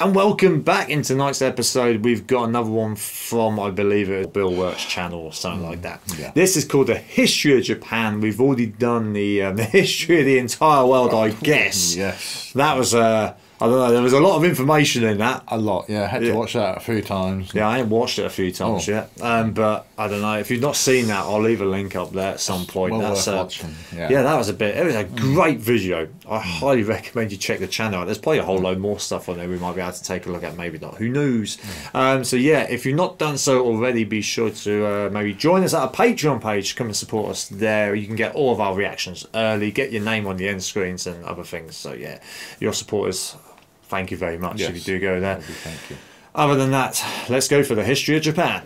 And welcome back in tonight's episode. We've got another one from, I believe it was Bill Wirt's channel or something like that. Yeah. This is called The History of Japan. We've already done the history of the entire world, I guess. Yes. That was, I don't know, there was a lot of information in that. A lot, yeah. I had to watch that a few times. Yeah, I ain't watched it a few times yet. But I don't know. If you've not seen that, I'll leave a link up there at some point. Well That's worth watching. yeah, that was it was a great video. I highly recommend you check the channel out. There's probably a whole load more stuff on there we might be able to take a look at, maybe not. Who knows? So yeah, if you've not done so already, be sure to maybe join us at our Patreon page. Come and support us there. You can get all of our reactions early, get your name on the end screens and other things. So yeah, your supporters, thank you very much if you do go there. Thank you. Other than that, let's go for the history of Japan.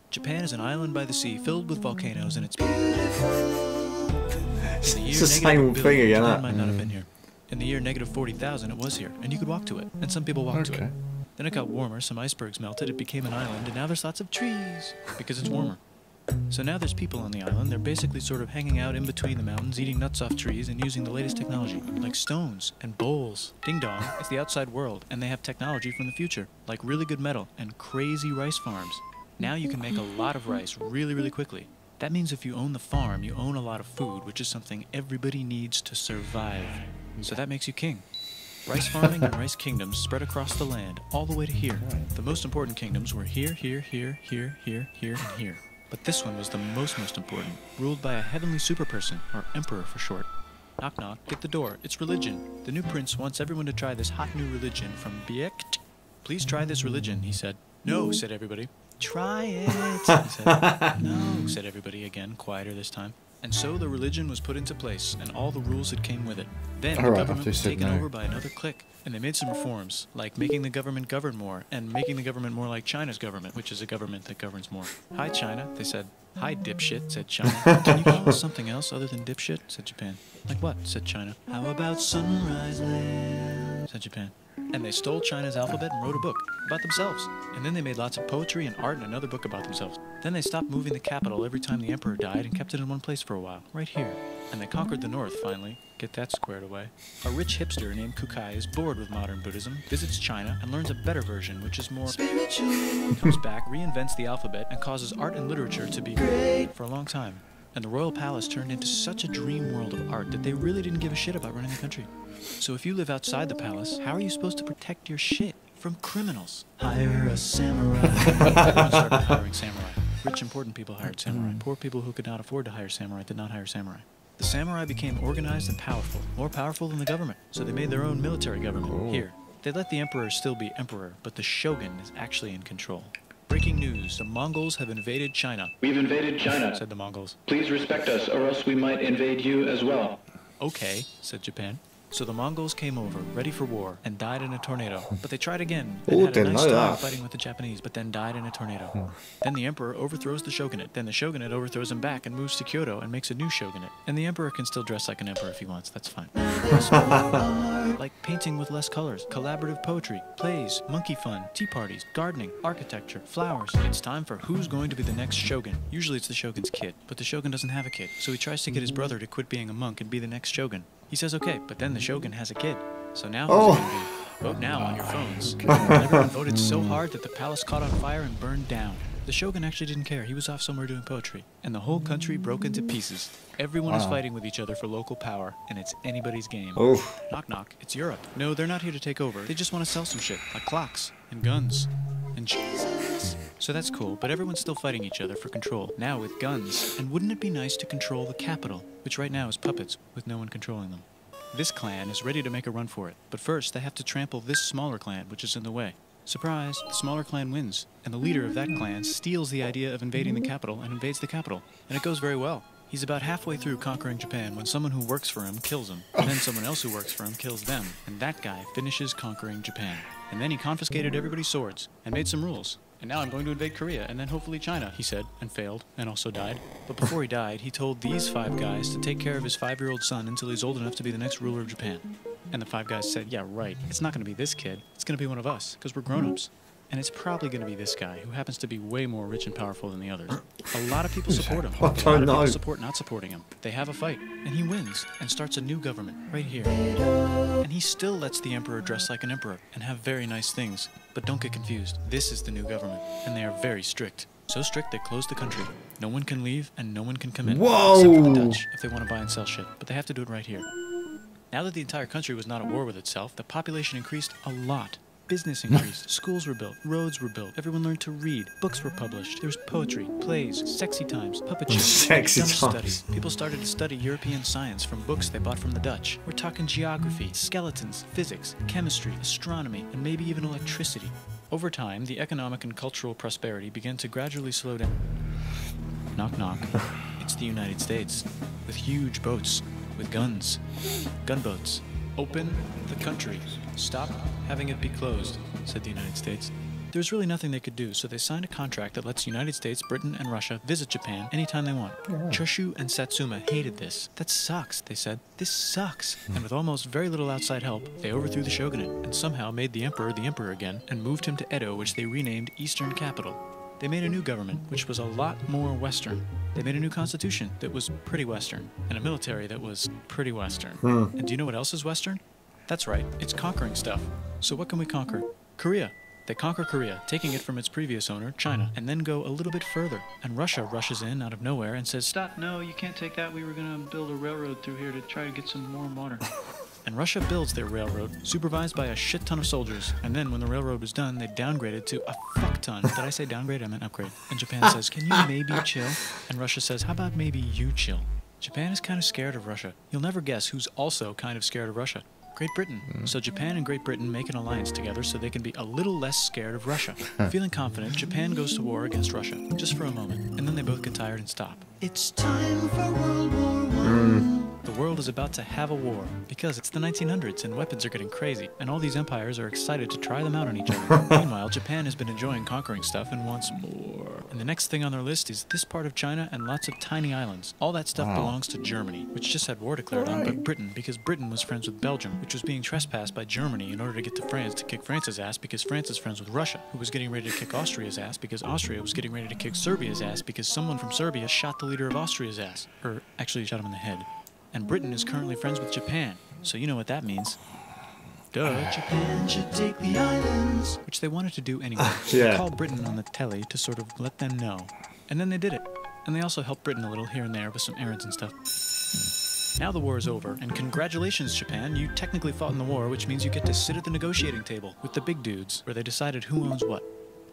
Japan is an island by the sea filled with volcanoes, and it's It's the same thing again, Japan might not have been here. In the year negative 40,000, it was here, and you could walk to it, and some people walked to it. Then it got warmer, some icebergs melted, it became an island, and now there's lots of trees because it's warmer. So now there's people on the island. They're basically sort of hanging out in between the mountains, eating nuts off trees, and using the latest technology, like stones and bowls. Ding dong, it's the outside world, and they have technology from the future, like really good metal and crazy rice farms. Now you can make a lot of rice really, really quickly. That means if you own the farm, you own a lot of food, which is something everybody needs to survive. So that makes you king. Rice farming and rice kingdoms spread across the land, all the way to here. The most important kingdoms were here, here, here, here, here, here, and here. But this one was the most important, ruled by a heavenly superperson, or emperor for short. Knock knock, get the door, it's religion. The new prince wants everyone to try this hot new religion from Biekt. Please try this religion, he said. No, said everybody. Try it, he said. No, said everybody again, quieter this time. And so the religion was put into place, and all the rules that came with it. Then the government was taken over by another clique, and they made some reforms, like making the government govern more, and making the government more like China's government, which is a government that governs more. Hi, China, they said. Hi, dipshit, said China. Can you call us something else other than dipshit, said Japan. Like what, said China. How about Sunrise Land, said Japan. And they stole China's alphabet and wrote a book about themselves. And then they made lots of poetry and art and another book about themselves. Then they stopped moving the capital every time the emperor died and kept it in one place for a while, right here. And they conquered the north, finally. Get that squared away. A rich hipster named Kukai is bored with modern Buddhism, visits China, and learns a better version, which is more spiritual. Comes back, reinvents the alphabet, and causes art and literature to be great for a long time. And the royal palace turned into such a dream world of art that they really didn't give a shit about running the country. So if you live outside the palace, how are you supposed to protect your shit from criminals? Hire a samurai. Everyone started hiring samurai. Rich, important people hired samurai. Poor people who could not afford to hire samurai did not hire samurai. The samurai became organized and powerful, more powerful than the government. So they made their own military government here. They let the emperor still be emperor, but the shogun is actually in control. Breaking news, the Mongols have invaded China. We've invaded China, said the Mongols. Please respect us, or else we might invade you as well. Okay, said Japan. So the Mongols came over, ready for war, and died in a tornado. But they tried again, and had a nice time fighting with the Japanese, but then died in a tornado. Then the emperor overthrows the shogunate. Then the shogunate overthrows him back and moves to Kyoto and makes a new shogunate. And the emperor can still dress like an emperor if he wants, that's fine. Like painting with less colors, collaborative poetry, plays, monkey fun, tea parties, gardening, architecture, flowers. It's time for who's going to be the next shogun. Usually it's the shogun's kid, but the shogun doesn't have a kid, so he tries to get his brother to quit being a monk and be the next shogun. He says okay, but then the shogun has a kid. So now who's it going to be? Vote now on your phones. Everyone voted so hard that the palace caught on fire and burned down. The shogun actually didn't care. He was off somewhere doing poetry. And the whole country broke into pieces. Everyone is fighting with each other for local power, and it's anybody's game. Knock knock, it's Europe. No, they're not here to take over. They just want to sell some shit, like clocks, and guns, and Jesus. So that's cool, but everyone's still fighting each other for control, now with guns. And wouldn't it be nice to control the capital, which right now is puppets, with no one controlling them? This clan is ready to make a run for it, but first they have to trample this smaller clan, which is in the way. Surprise, the smaller clan wins, and the leader of that clan steals the idea of invading the capital and invades the capital, and it goes very well. He's about halfway through conquering Japan when someone who works for him kills him, and then someone else who works for him kills them, and that guy finishes conquering Japan. And then he confiscated everybody's swords, and made some rules. And now I'm going to invade Korea, and then hopefully China, he said, and failed, and also died. But before he died, he told these 5 guys to take care of his 5-year-old son until he's old enough to be the next ruler of Japan. And the 5 guys said, yeah, right, it's not going to be this kid, it's going to be one of us, because we're grown-ups. And it's probably going to be this guy, who happens to be way more rich and powerful than the others. A lot of people support him. I A don't lot of know. people support not supporting him. They have a fight, and he wins, and starts a new government, right here. And he still lets the emperor dress like an emperor, and have very nice things. But don't get confused, this is the new government, and they are very strict. So strict they closed the country. No one can leave, and no one can come in. Whoa! Except for the Dutch, if they want to buy and sell shit. But they have to do it right here. Now that the entire country was not at war with itself, the population increased a lot. Business increased, schools were built, roads were built, everyone learned to read, books were published, there was poetry, plays, sexy times, puppet shows, Sexy Dutch times. study. People started to study European science from books they bought from the Dutch. We're talking geography, skeletons, physics, chemistry, astronomy, and maybe even electricity. Over time, the economic and cultural prosperity began to gradually slow down. Knock knock. It's the United States, with huge boats, with guns, gunboats. Open the country. Stop having it be closed, said the United States. There was really nothing they could do, so they signed a contract that lets the United States, Britain, and Russia visit Japan anytime they want. Choshu and Satsuma hated this. That sucks, they said. This sucks. And with almost very little outside help, they overthrew the shogunate and somehow made the emperor again and moved him to Edo, which they renamed Eastern Capital. They made a new government, which was a lot more Western. They made a new constitution that was pretty Western, and a military that was pretty Western. And do you know what else is Western? That's right, it's conquering stuff. So what can we conquer? Korea. They conquer Korea, taking it from its previous owner, China, and then go a little bit further. And Russia rushes in out of nowhere and says, "Stop, no, you can't take that. We were going to build a railroad through here to try to get some more water." And Russia builds their railroad, supervised by a shit ton of soldiers. And then when the railroad was done, they downgraded to a fuck ton. Did I say downgrade? I meant upgrade. And Japan says, "Can you maybe chill?" And Russia says, "How about maybe you chill?" Japan is kind of scared of Russia. You'll never guess who's also kind of scared of Russia. Great Britain. So Japan and Great Britain make an alliance together so they can be a little less scared of Russia. Feeling confident, Japan goes to war against Russia, just for a moment, and then they both get tired and stop. It's time for World War I. The world is about to have a war, because it's the 1900s and weapons are getting crazy, and all these empires are excited to try them out on each other. Meanwhile, Japan has been enjoying conquering stuff and wants more. And the next thing on their list is this part of China and lots of tiny islands. All that stuff belongs to Germany, which just had war declared on, but Britain, because Britain was friends with Belgium, which was being trespassed by Germany in order to get to France to kick France's ass because France is friends with Russia, who was getting ready to kick Austria's ass because Austria was getting ready to kick Serbia's ass because someone from Serbia shot the leader of Austria's ass. Or actually shot him in the head. And Britain is currently friends with Japan, so you know what that means. Duh. Japan should take the islands. Which they wanted to do anyway. Yeah. They called Britain on the telly to sort of let them know. And then they did it. And they also helped Britain a little here and there with some errands and stuff. Now the war is over, and congratulations, Japan. You technically fought in the war, which means you get to sit at the negotiating table with the big dudes, where they decided who owns what.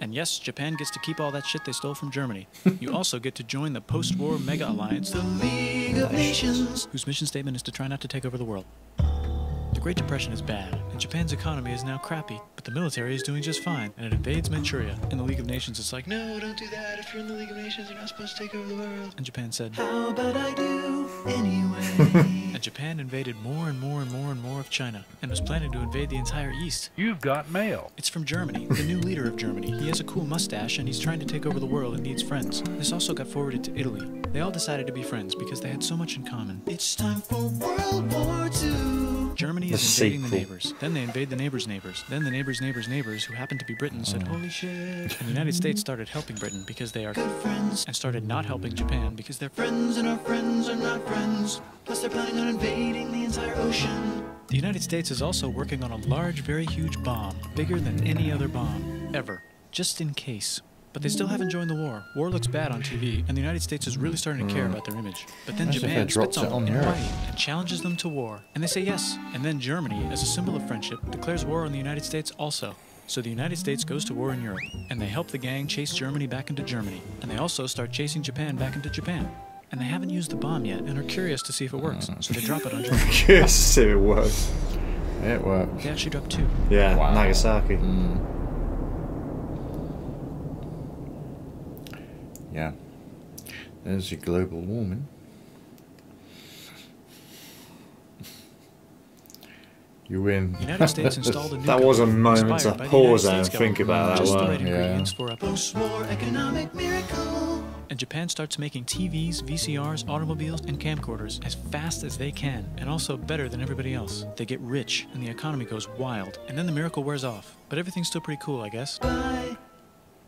And yes, Japan gets to keep all that shit they stole from Germany. You also get to join the post-war mega alliance, the League of Nations, whose mission statement is to try not to take over the world. The Great Depression is bad, and Japan's economy is now crappy, but the military is doing just fine, and it invades Manchuria. And the League of Nations is like, "No, don't do that. If you're in the League of Nations, you're not supposed to take over the world." And Japan said, "How about I do anyway?" And Japan invaded more and more and more and more of China, and was planning to invade the entire East. You've got mail. It's from Germany, the new leader of Germany. He has a cool mustache, and he's trying to take over the world and needs friends. This also got forwarded to Italy. They all decided to be friends because they had so much in common. It's time for World War II. Germany is invading the neighbors. Then they invade the neighbors' neighbors. Then the neighbors' neighbors' neighbors, who happened to be Britain, said, "Holy shit." And the United States started helping Britain because they are good friends, and started not helping Japan because they're friends and our friends are not friends. Plus they're planning on invading the entire ocean. The United States is also working on a large, very huge bomb, bigger than any other bomb, ever, just in case. But they still haven't joined the war. War looks bad on TV, and the United States is really starting to care about their image. But then Japan spits on them in writing and challenges them to war. And they say yes. And then Germany, as a symbol of friendship, declares war on the United States also. So the United States goes to war in Europe, and they help the gang chase Germany back into Germany. And they also start chasing Japan back into Japan. And they haven't used the bomb yet, and are curious to see if it works. So they drop it on Germany. Curious to see if it works. It worked. They actually dropped 2. Yeah, Wow. Nagasaki. Yeah. There's your global warming. You win. The United States installed a new That was a government moment to inspired by the pause United there and States think government, about that just the one. right Yeah. ingredients for a post-war economic miracle. and Japan starts making TVs, VCRs, automobiles, and camcorders as fast as they can, and also better than everybody else. They get rich, and the economy goes wild, and then the miracle wears off. But everything's still pretty cool, I guess. Bye.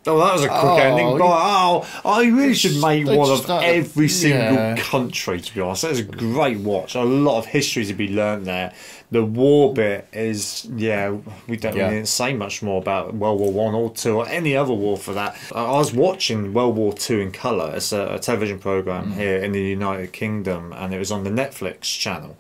Oh, that was a quick ending. But I really should make one of every single country, to be honest. That's a great watch. A lot of history to be learned there. The war bit is, we don't really say much more about World War One or Two or any other war for that. I was watching World War Two in colour. It's a television programme here in the United Kingdom, and it was on the Netflix channel.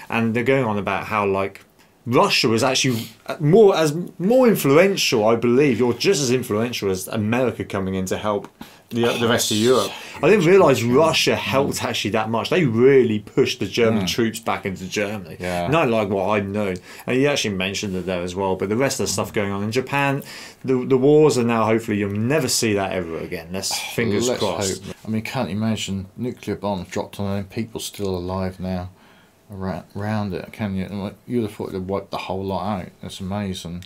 And they're going on about how, like, Russia was actually more influential, I believe, or just as influential as America coming in to help the rest of Europe. I didn't realise Russia helped actually that much. They really pushed the German troops back into Germany. Not like what I'd known. And he actually mentioned it there as well. But the rest of the stuff going on in Japan, the wars are now, hopefully, you'll never see that ever again. Fingers crossed. Hope. I mean, can't imagine nuclear bombs dropped on them, people still alive now around it, can you? You'd have thought they'd wipe the whole lot out. That's amazing.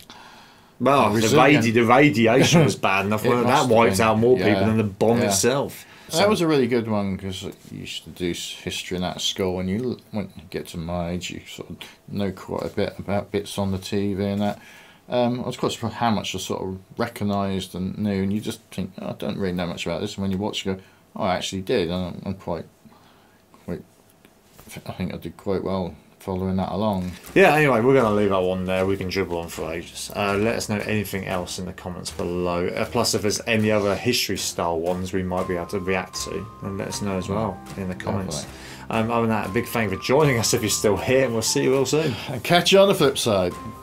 Well, the radiation was bad enough. That wipes out more people than the bomb itself. So that was a really good one, because you used to do history in that school, and when you get to my age, you sort of know quite a bit about bits on the TV and that. I was quite surprised how much I sort of recognised and knew, and you just think, I don't really know much about this, and when you watch, you go, I actually did, and I'm quite I think I did quite well following that along. Yeah, anyway, we're going to leave that one there. We can dribble on for ages. Let us know anything else in the comments below. Plus, if there's any other history-style ones we might be able to react to, then let us know as well in the comments. Other than that, a big thank you for joining us if you're still here, and we'll see you all soon. And catch you on the flip side.